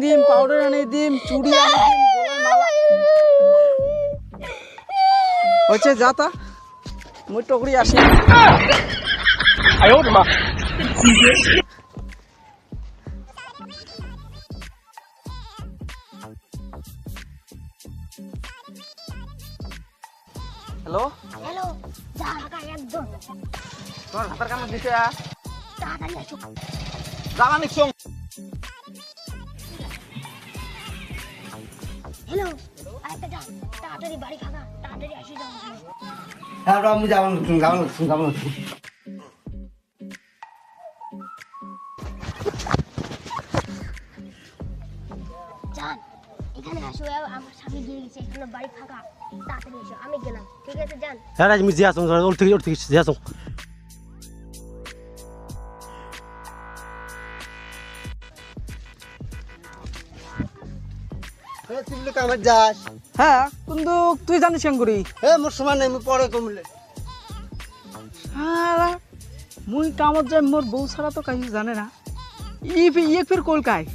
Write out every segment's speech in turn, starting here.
দিম, পাউডার আনি দিম, চুড়ি আনি দিম, গলায় মালা হচ্ছে যা তা মুই টকরি আসি। হ্যালো হ্যালো, যা ঢাকা একদম তোমার হাতের কামড় দিছে তাড়াতাড়ি আসো। জামা নিকছং। হ্যালো, আরেকটা যান, তাড়াতাড়ি বাড়ি ফাঁকা, তাড়াতাড়ি আসি যাও। হ্যাঁ আমি যাবো যাবো। যান, এখানে আসো, আমার স্বামী দিয়ে গেছে, এখানে বাড়ি ফাঁকা, তাড়াতাড়ি এসো, আমি গেলাম, ঠিক আছে যান। হ্যাঁ আমি যে আসুন ওর থেকে যে আসুন। তুই কামার যাস? হ্যাঁ কিন্তু তুই জানিস কেন করি? মোর সময় নেই, পরে কমলে। সারা মুই কামত যাই, মোর বউ ছাড়া তো কাজ জানে না। ইয়ে ফির কলকায়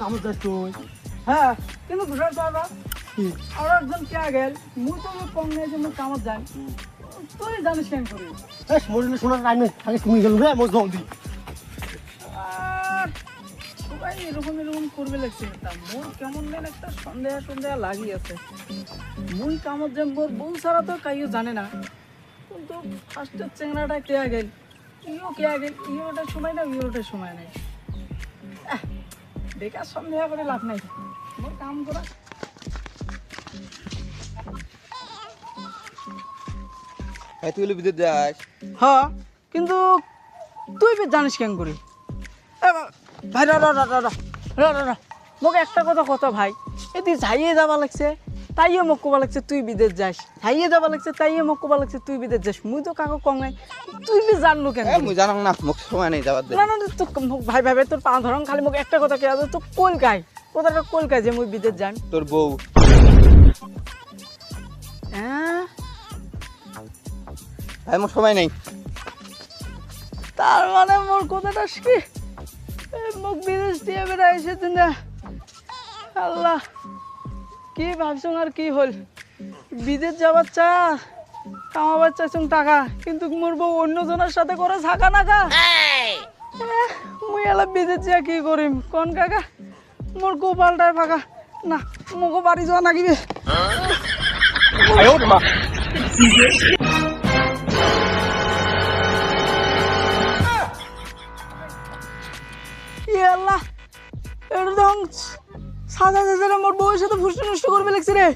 কামত যাস তুই? হ্যাঁ কিন্তু ঘুরার পারবা আর একজন কে গেল, মুই তো কম নেই যে মুই কামত যাই। তুই জানিস কেন করি? মরিলে শোনার টাইম নেই, আগে তুমি গেল রে মোর জলদি। সবাই এরকম করবে লাগছে, তা মোর কেমন যেন একটা সন্দেহ লাগি আছে। মুই কামত যে মোর বউ ছাড়া তো কাইও জানে না, কিন্তু ফার্স্টের চেংড়াটা কে গেল, ইয়োটার সময় না ইয়োটার সময় নাই। বেকার সন্দেহ করে লাভ নাই, মোর কাম করা। তুই বিদ্যুৎ যাস? হ্যাঁ কিন্তু তুই জানিস কেন করি? ভাই মোক একটা কথা ভাই, এদি যাইয়ে যাবা লাগছে তাইও মোক কবা লাগছে তুই বিদেশ যাস, যাইয়ে যাবা লাগছে তাইও মোক কবা লাগছে তুই বিদেশ যাস। মুই তো কাকো কম নাই, তুই জানলো কেন? মুই জানো না, মোক সময় নেই যাবার। না তো ভাই তোর পা ধরং, খালি মোক একটা কথা কে আছে, তো কলকায় কথাটা কলকায় যে মুই বিদেশ যান। তোর বউ? হ্যাঁ ভাই মোর সময় নেই। তার মানে মোর কথাটা কি মোক বিদেশ দিয়ে বেড়া এসেছে না? আল্লাহ, কি ভাবছুন আর কি হল? বিদেশ যাবার চা কামাবার চাইছুন টাকা, কিন্তু মোর বউ অন্য জনের সাথে করে থাকা নাকা। মুই এলা বিদেশ যা কি করিম কোন কাকা? মোর গোপালটাই ফাঁকা না, মোকে বাড়ি যাওয়া নাগিবে। আল্লাহ, এটা তো সাদা সাদা মোর বউয়ের সাথে ফুসতে নষ্ট করবে লাগছে রে।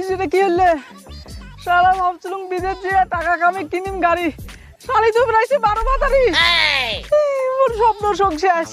সেটা কি হলে সারা ভাবছিলাম বিদেশ যে টাকা কামে কিনিম গাড়ি, শাড়ি তো প্রাইছে 12 বাতারি, মোর স্বপ্ন শেষ।